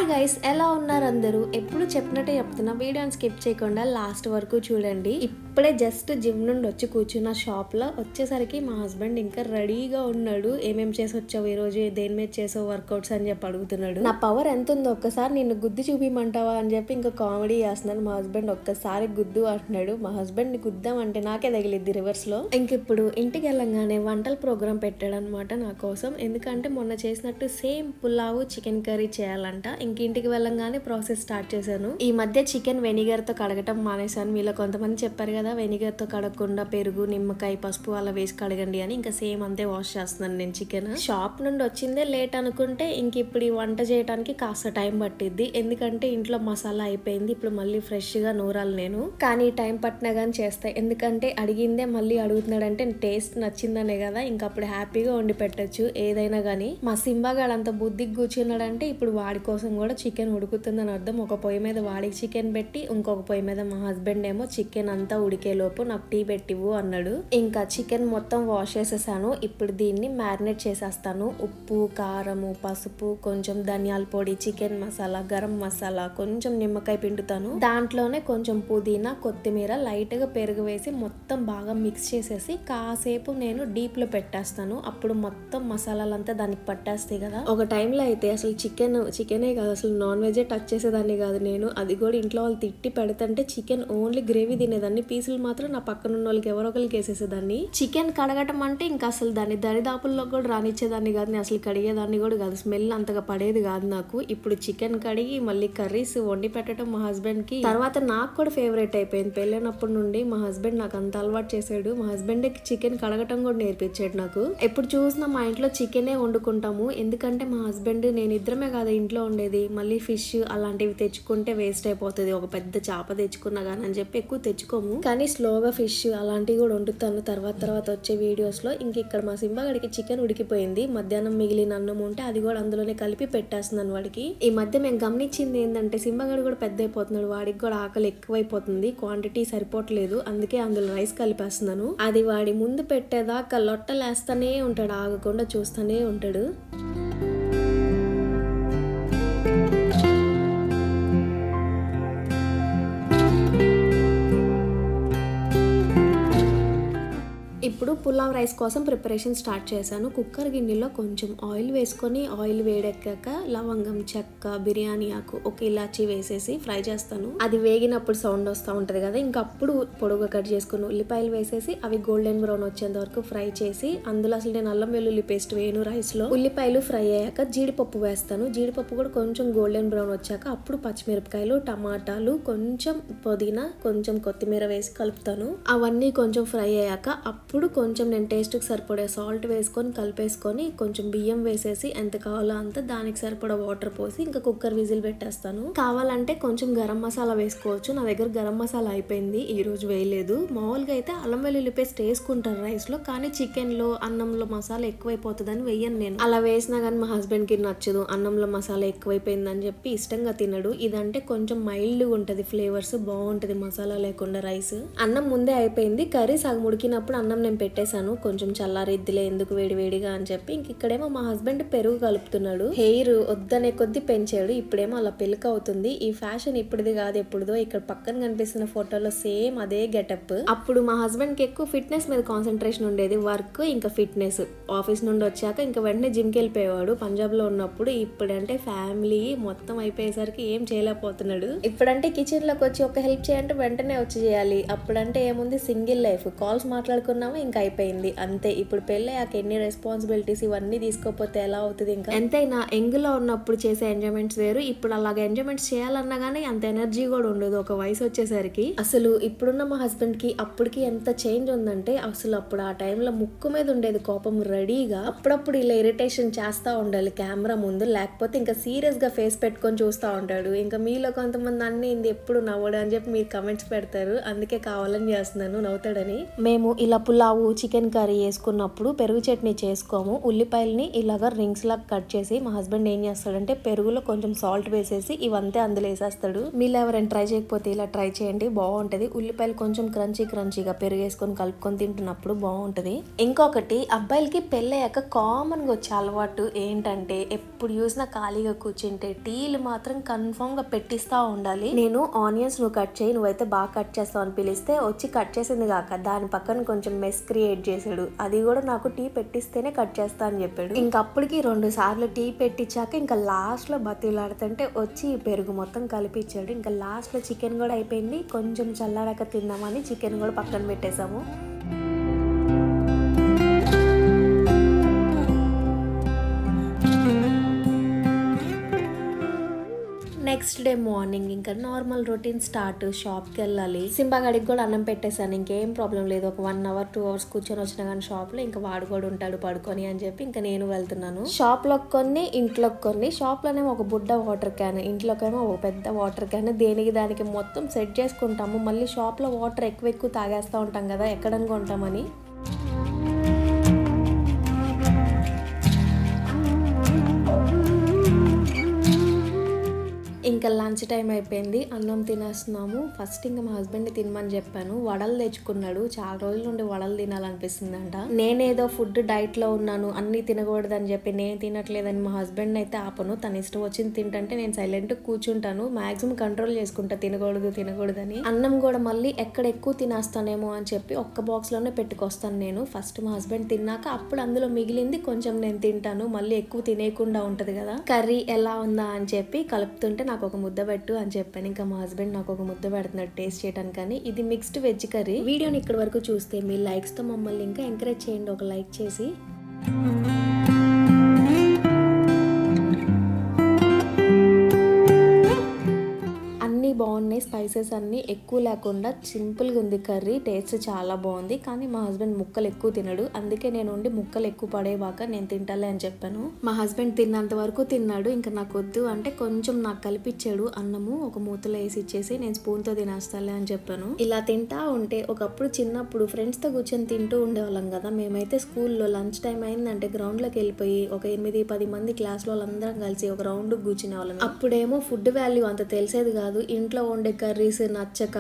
Hi guys, ఎలా ఉన్నారు అందరూ? ఎప్పుడు చెప్పినట్టే చెప్తున్నా, వీడియోని స్కిప్ చేయకుండా లాస్ట్ వరకు చూడండి. ఇప్పుడే జస్ట్ జిమ్ నుండి వచ్చి కూర్చున్న షాప్ లో వచ్చేసరికి మా హస్బెండ్ ఇంకా రెడీగా ఉన్నాడు. ఏమేం చేసి వచ్చావు ఈ రోజు, దేని మీద చేసావు వర్కౌట్స్ అని చెప్పి అడుగుతున్నాడు. నా పవర్ ఎంత ఉందో ఒక్కసారి నిన్ను గుద్ది చూపిమంటావా అని చెప్పి ఇంకా కామెడీ చేస్తున్నాడు. మా హస్బెండ్ ఒక్కసారి గుద్దు అంటున్నాడు. మా హస్బెండ్ ని గుద్దామంటే నాకే తగిలిద్ది రివర్స్ లో. ఇంక ఇప్పుడు ఇంటికి వెళ్ళంగానే వంటల ప్రోగ్రామ్ పెట్టాడు అనమాట నా కోసం. ఎందుకంటే మొన్న చేసినట్టు సేమ్ పులావు చికెన్ కర్రీ చేయాలంట. ఇంటికి వెళ్ళంగానే ప్రాసెస్ స్టార్ట్ చేశాను. ఈ మధ్య చికెన్ వెనిగర్ తో కడగటం మానేశాను. మీలో కొంతమంది చెప్పారు కదా వెనిగర్ తో కడగకుండా పెరుగు, నిమ్మకాయ, పసుపు అలా వేసి కడగండి అని. ఇంకా సేమ్ అంతే వాష్ చేస్తున్నాను నేను చికెన్. షాప్ నుండి వచ్చిందే లేట్ అనుకుంటే ఇంక ఇప్పుడు ఈ వంట చేయడానికి కాస్త టైం పట్టిద్ది. ఎందుకంటే ఇంట్లో మసాలా అయిపోయింది. ఇప్పుడు మళ్ళీ ఫ్రెష్ గా నూరాలి నేను. కానీ టైం పట్టినా గానీ చేస్తాయి. ఎందుకంటే అడిగిందే మళ్ళీ అడుగుతున్నాడంటే టేస్ట్ నచ్చిందనే కదా. ఇంకా అప్పుడు హ్యాపీగా వండి పెట్టచ్చు ఏదైనా గానీ. మా సింబాగాడు అంత బుద్ధికి కూర్చున్నాడంటే ఇప్పుడు వాడి కోసం కూడా చికెన్ ఉడుకుతుందని అర్థం. ఒక పొయ్యి మీద వాడికి చికెన్ పెట్టి ఇంకొక పొయ్యి మీద మా హస్బెండ్ ఏమో చికెన్ అంతా ఉడికే లోపు నాకు టీ పెట్టివు అన్నాడు. ఇంకా చికెన్ మొత్తం వాష్ చేసేసాను. ఇప్పుడు దీన్ని మ్యారినేట్ చేసేస్తాను. ఉప్పు, కారము, పసుపు, కొంచెం ధనియాల పొడి, చికెన్ మసాలా, గరం మసాలా, కొంచెం నిమ్మకాయ పిండుతాను. దాంట్లోనే కొంచెం పుదీనా, కొత్తిమీర, లైట్ గా పెరుగు వేసి మొత్తం బాగా మిక్స్ చేసేసి కాసేపు నేను డీప్ లో పెట్టేస్తాను. అప్పుడు మొత్తం మసాలాలంతా దానికి పట్టేస్తాయి కదా. ఒక టైంలో అయితే అసలు చికెనే కాదు, అసలు నాన్ వెజే టచ్ చేసేదాన్ని కాదు నేను. అది కూడా ఇంట్లో వాళ్ళు తిట్టి పెడతంటే చికెన్ ఓన్లీ గ్రేవీ తినేదాన్ని. పీసులు మాత్రం నా పక్కన ఉన్న వాళ్ళకి ఎవరో ఒకరికి వేసేసేదాన్ని. చికెన్ కడగటం అంటే ఇంకా అసలు దాన్ని దరిదాపుల్లో కూడా రానిచ్చేదాన్ని కాదు. నేను అసలు కడిగేదాన్ని కూడా కాదు. స్మెల్ అంతగా పడేది కాదు నాకు. ఇప్పుడు చికెన్ కడిగి మళ్ళీ కర్రీస్ వండి పెట్టడం మా హస్బెండ్ కి తర్వాత నాకు కూడా ఫేవరెట్ అయిపోయింది. పెళ్ళైనప్పటి నుండి మా హస్బెండ్ నాకు అంత అలవాటు చేశాడు. మా హస్బెండ్ చికెన్ కడగటం కూడా నేర్పించాడు నాకు. ఎప్పుడు చూసినా మా ఇంట్లో చికెనే వండుకుంటాము. ఎందుకంటే మా హస్బెండ్ నేను ఇద్దరమే కాదు ఇంట్లో ఉండేది. మళ్ళీ ఫిష్ అలాంటివి తెచ్చుకుంటే వేస్ట్ అయిపోతుంది. ఒక పెద్ద చేప తెచ్చుకున్నా కానీ అని చెప్పి ఎక్కువ తెచ్చుకోము. కానీ స్లోగా ఫిష్ అలాంటివి కూడా వండుతాను తర్వాత వచ్చే వీడియోస్ లో. ఇంక ఇక్కడ మా సింబాగడికి చికెన్ ఉడికిపోయింది. మధ్యాహ్నం మిగిలిన అన్నం ఉంటే అది కూడా అందులోనే కలిపి పెట్టేస్తున్నాను వాడికి. ఈ మధ్య మేము గమనించింది ఏంటంటే సింబాగడి కూడా పెద్ద అయిపోతున్నాడు. వాడికి కూడా ఆకలి ఎక్కువైపోతుంది. క్వాంటిటీ సరిపోవట్లేదు. అందుకే అందులో రైస్ కలిపేస్తున్నాను. అది వాడి ముందు పెట్టేదాకా లొట్టలేస్తానే ఉంటాడు. ఆగకుండా చూస్తూనే ఉంటాడు. ఇప్పుడు పులావ్ రైస్ కోసం ప్రిపరేషన్ స్టార్ట్ చేశాను. కుక్కర్ గిన్నెలో కొంచెం ఆయిల్ వేసుకొని ఆయిల్ వేడెక్కాక లవంగం, చెక్క, బిర్యానీ ఆకు, ఒక ఇలాచి వేసేసి ఫ్రై చేస్తాను. అది వేగినప్పుడు సౌండ్ వస్తూ ఉంటది కదా. ఇంకా అప్పుడు పొడుగా కట్ చేసుకుని ఉల్లిపాయలు వేసేసి అవి గోల్డెన్ బ్రౌన్ వచ్చేంత వరకు ఫ్రై చేసి అందులో అసలు నేను అల్లం వెల్లుల్లి పేస్ట్ వేయను రైస్ లో. ఉల్లిపాయలు ఫ్రై అయ్యాక జీడిపప్పు వేస్తాను. జీడిపప్పు కూడా కొంచెం గోల్డెన్ బ్రౌన్ వచ్చాక అప్పుడు పచ్చిమిరపకాయలు, టమాటాలు, కొంచెం పుదీనా, కొంచెం కొత్తిమీర వేసి కలుపుతాను. అవన్నీ కొంచెం ఫ్రై అయ్యాక అప్పుడు కొంచెం నేను టేస్ట్కి సరిపడే సాల్ట్ వేసుకొని కలిపేసుకొని కొంచెం బియ్యం వేసేసి ఎంత కావాలో అంత దానికి సరిపడా వాటర్ పోసి ఇంకా కుక్కర్ విజిల్ పెట్టేస్తాను. కావాలంటే కొంచెం గరం మసాలా వేసుకోవచ్చు. నా దగ్గర గరం మసాలా అయిపోయింది, ఈ రోజు వేయలేదు. మామూలుగా అయితే అల్లం వెల్లుల్లి పేస్ట్ వేసుకుంటారు రైస్ లో, కానీ చికెన్ లో అన్నంలో మసాలా ఎక్కువైపోతుందని వేయను నేను. అలా వేసినా కానీ మా హస్బెండ్ కి నచ్చదు. అన్నంలో మసాలా ఎక్కువైపోయిందని చెప్పి ఇష్టంగా తినడు. ఇదంటే కొంచెం మైల్డ్ గా ఉంటది, ఫ్లేవర్స్ బాగుంటది మసాలా లేకుండా రైస్. అన్నం ముందే అయిపోయింది. కర్రీ సగం ఉడికినప్పుడు అన్నం నేను పెట్టేశాను. కొంచెం చల్లారిద్దిలే ఎందుకు వేడివేడిగా అని చెప్పి. ఇంక ఇక్కడేమో మా హస్బెండ్ పెరుగు కలుపుతున్నాడు. హెయిర్ వద్దనే కొద్ది పెంచాడు. ఇప్పుడేమో అలా పెళ్ళిక అవుతుంది. ఈ ఫ్యాషన్ ఇప్పుడుది కాదు, ఎప్పుడుదో. ఇక్కడ పక్కన కనిపిస్తున్న ఫోటోలో సేమ్ అదే గెటప్. అప్పుడు మా హస్బెండ్ కి ఎక్కువ ఫిట్నెస్ మీద కాన్సన్ట్రేషన్ ఉండేది. వర్క్ ఇంకా ఫిట్నెస్. ఆఫీస్ నుండి వచ్చాక ఇంకా వెంటనే జిమ్ కి వెళ్ళిపోయేవాడు పంజాబ్ లో ఉన్నప్పుడు. ఇప్పుడంటే ఫ్యామిలీ మొత్తం అయిపోయేసరికి ఏం చేయలేకపోతున్నాడు. ఇప్పుడంటే కిచెన్ లోకి వచ్చి ఒక హెల్ప్ చేయాలంటే వెంటనే వచ్చి చేయాలి. అప్పుడంటే ఏముంది, సింగిల్ లైఫ్. కాల్స్ మాట్లాడుకున్నామా ఇంకా అయిపోయింది అంతే. ఇప్పుడు పెళ్ళయ్యాక ఎన్ని రెస్పాన్సిబిలిటీస్ ఇవన్నీ తీసుకోకపోతే ఎలా అవుతుంది. ఇంకా ఎంతైనా ఎంగులో ఉన్నప్పుడు చేసే ఎంజాయ్మెంట్స్ వేరు. ఇప్పుడు అలాగే ఎంజాయ్మెంట్స్ చేయాలన్నా గానీ అంత ఎనర్జీ కూడా ఉండదు ఒక వయసు వచ్చేసరికి. అసలు ఇప్పుడున్న మా హస్బెండ్ కి అప్పటికి ఎంత చేంజ్ ఉందంటే, అసలు అప్పుడు ఆ టైంలో ముక్కు మీద ఉండేది కోపం రెడీగా. అప్పుడప్పుడు ఇలా ఇరిటేషన్ చేస్తా ఉండాలి కెమెరా ముందు, లేకపోతే ఇంకా సీరియస్ గా ఫేస్ పెట్టుకొని చూస్తా ఉంటాడు. ఇంకా మీలో కొంతమంది అన్ని ఎప్పుడు నవ్వడు అని చెప్పి మీరు కమెంట్స్ పెడతారు. అందుకే కావాలని చేస్తున్నాను నవ్వుతాడని. మేము ఇలా పులావు, చికెన్ కర్రీ వేసుకున్నప్పుడు పెరుగు చట్నీ చేసుకోము. ఉల్లిపాయలని ఇలాగా రింగ్స్ లాగా కట్ చేసి మా హస్బెండ్ ఏం చేస్తాడంటే పెరుగులో కొంచెం సాల్ట్ వేసేసి ఇవంతా అందులో వేసేస్తాడు. మీరు ఎవరైనా ట్రై చేయకపోతే ఇలా ట్రై చేయండి, బాగుంటది. ఉల్లిపాయలు కొంచెం క్రంచీగా పెరుగు వేసుకొని కలుపుకొని తింటున్నప్పుడు బాగుంటది. ఇంకొకటి అబ్బాయిలకి పెళ్ళయ్యాక కామన్ గా వచ్చే అలవాటు ఏంటంటే ఎప్పుడు చూసినా ఖాళీగా కూర్చుంటే టీలు మాత్రం కన్ఫర్మ్ గా పెట్టిస్తా ఉండాలి. నేను ఆనియన్స్ నువ్వు కట్ చేయి, నువ్వైతే బాగా కట్ చేస్తావు అని పిలిస్తే వచ్చి కట్ చేసింది కాక దాని పక్కన కొంచెం మెస్ క్రియేట్ చేశాడు. అది కూడా నాకు టీ పెట్టిస్తేనే కట్ చేస్తా అని చెప్పాడు. ఇంకప్పటికి 2 సార్లు టీ పెట్టించాక ఇంకా లాస్ట్ లో బతిలాడుతుంటే వచ్చి పెరుగు మొత్తం కలిపిచ్చాడు. ఇంకా లాస్ట్ లో చికెన్ కూడా అయిపోయింది. కొంచెం చల్లారాక తిందామని చికెన్ కూడా పక్కన పెట్టేశాము. నెక్స్ట్ డే మార్నింగ్ ఇంకా నార్మల్ రొటీన్ స్టార్ట్. షాప్కి వెళ్ళాలి. సింబాగాడికి కూడా అన్నం పెట్టేశాను. ఇంకేం ప్రాబ్లం లేదు. ఒక 1 అవర్ 2 అవర్స్ కూర్చొని వచ్చినా కానీ షాప్ లో ఇంకా వాడు కూడా ఉంటాడు పడుకొని అని చెప్పి ఇంకా నేను వెళ్తున్నాను. షాప్ లో కొన్ని, ఇంట్లోకి కొన్ని. షాప్ లోనేమో ఒక బుడ్డ వాటర్ క్యాన్, ఇంట్లోకేమో ఒక పెద్ద వాటర్ క్యాన్. దేనికి దానికి మొత్తం సెట్ చేసుకుంటాము. మళ్ళీ షాప్ లో వాటర్ ఎక్కువ తాగేస్తూ ఉంటాం కదా ఎక్కడనుకో ఉంటామని. ఇంకా లంచ్ టైం అయిపోయింది. అన్నం తినేస్తున్నాము. ఫస్ట్ ఇంకా మా హస్బెండ్ తినమని చెప్పాను. వడలు తెచ్చుకున్నాడు. చాలా రోజుల నుండి వడలు తినాలనిపిస్తుందంట. నేనేదో ఫుడ్ డైట్ లో ఉన్నాను, అన్ని తినకూడదని చెప్పి నేను తినట్లేదని మా హస్బెండ్ అయితే ఆపను. తన ఇష్టం వచ్చింది తింటే నేను సైలెంట్ కూర్చుంటాను. మాక్సిమం కంట్రోల్ చేసుకుంటా తినకూడదని. అన్నం కూడా మళ్ళీ ఎక్కడ ఎక్కువ తినేస్తానేమో అని చెప్పి ఒక్క బాక్స్ లోనే పెట్టుకొస్తాను నేను. ఫస్ట్ మా హస్బెండ్ తిన్నాక అప్పుడు అందులో మిగిలింది కొంచెం నేను తింటాను. మళ్ళీ ఎక్కువ తినేయకుండా ఉంటది కదా. కర్రీ ఎలా ఉందా అని చెప్పి కలుపుతుంటే నాకు ఒక ముద్ద పెట్టు అని చెప్పాను. ఇంకా మా హస్బెండ్ నాకు ఒక ముద్ద పెడుతున్నాడు టేస్ట్ చేయడానికి. కానీ ఇది మిక్స్డ్ వెజ్ కర్రీ. వీడియోని ఇక్కడ వరకు చూస్తే మీ లైక్స్ తో మమ్మల్ని ఇంకా ఎంకరేజ్ చేయండి, ఒక లైక్ చేసి. బాగున్నాయి. స్పైసెస్ అన్ని ఎక్కువ లేకుండా సింపుల్గా ఉంది కర్రీ. టేస్ట్ చాలా బాగుంది. కానీ మా హస్బెండ్ ముక్కలు ఎక్కువ తినడు. అందుకే నేను ఉండి ముక్కలు ఎక్కువ పడేవాక నేను తింటాలే అని చెప్పాను. మా హస్బెండ్ తిన్నంత వరకు తిన్నాడు. ఇంకా నాకు వద్దు అంటే కొంచెం నాకు కలిపిచ్చాడు అన్నము. ఒక మూతలో వేసి ఇచ్చేసి నేను స్పూన్తో తినేస్తాలే అని చెప్పాను. ఇలా తింటా ఉంటే ఒకప్పుడు చిన్నప్పుడు ఫ్రెండ్స్తో కూర్చొని తింటూ ఉండేవాళ్ళం కదా. మేమైతే స్కూల్లో లంచ్ టైం అయిందంటే గ్రౌండ్లోకి వెళ్ళిపోయి ఒక 8-10 మంది క్లాస్లో వాళ్ళందరం కలిసి ఒక రౌండ్ కూర్చునే వాళ్ళం. అప్పుడేమో ఫుడ్ వాల్యూ అంత తెలిసేది కాదు. ఇంట్లో వండే కర్రీస్ నచ్చక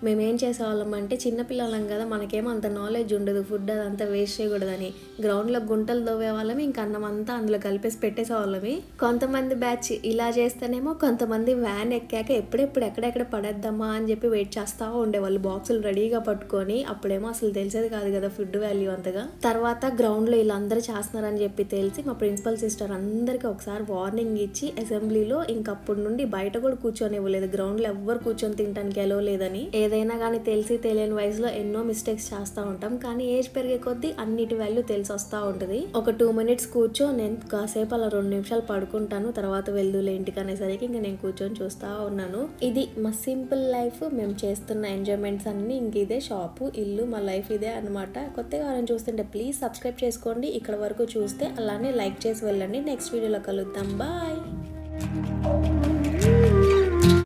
మేమేం చేసేవాళ్ళం అంటే చిన్నపిల్లలం కదా, మనకేమో అంత నాలెడ్జ్ ఉండదు. ఫుడ్ అదంతా వేస్ట్ చేయకూడదని గ్రౌండ్లో గుంటలు దోవేవాళ్ళమి. ఇంకా అన్నం అంతా అందులో కలిపేసి పెట్టేసేవాళ్ళమి. కొంతమంది బ్యాచ్ ఇలా చేస్తేనేమో కొంతమంది వ్యాన్ ఎక్కాక ఎప్పుడెప్పుడు ఎక్కడెక్కడ పడేద్దామా అని చెప్పి వెయిట్ చేస్తూ ఉండేవాళ్ళు బాక్సులు రెడీగా పట్టుకొని. అప్పుడేమో అసలు తెలిసేది కాదు కదా ఫుడ్ వాల్యూ అంతగా. తర్వాత గ్రౌండ్లో వీళ్ళందరూ చేస్తున్నారని చెప్పి తెలిసి మా ప్రిన్సిపల్ సిస్టర్ అందరికీ ఒకసారి వార్నింగ్ ఇచ్చి అసెంబ్లీలో ఇంకప్పటి నుండి బయట కూడా కూర్చొని ఇవ్వలేదు. గ్రౌండ్లో ఎవ్వరు కూర్చొని తినడానికి ఎలో లేదని. ఏదైనా కానీ తెలిసి తెలియని వయసులో ఎన్నో మిస్టేక్స్ చేస్తూ ఉంటాం. కానీ ఏజ్ పెరిగే కొద్దీ అన్నిటి వాల్యూ తెలిసి వస్తూ ఉంటుంది. ఒక 2 minutes కూర్చో, నేను కాసేపు అలా 2 నిమిషాలు పడుకుంటాను, తర్వాత వెళ్దులే ఇంటికి అనేసరికి ఇంకా నేను కూర్చొని చూస్తూ ఉన్నాను. ఇది మా సింపుల్ లైఫ్. మేము చేస్తున్న ఎంజాయ్మెంట్స్ అన్ని ఇంక ఇదే. షాపు, ఇల్లు, మా లైఫ్ ఇదే అనమాట. కొత్తగా ఎవరైనా చూస్తుంటే ప్లీజ్ సబ్స్క్రైబ్ చేసుకోండి. ఇక్కడ వరకు చూస్తే అలానే లైక్ చేసి వెళ్ళండి. నెక్స్ట్ వీడియోలో కలుద్దాం. బాయ్.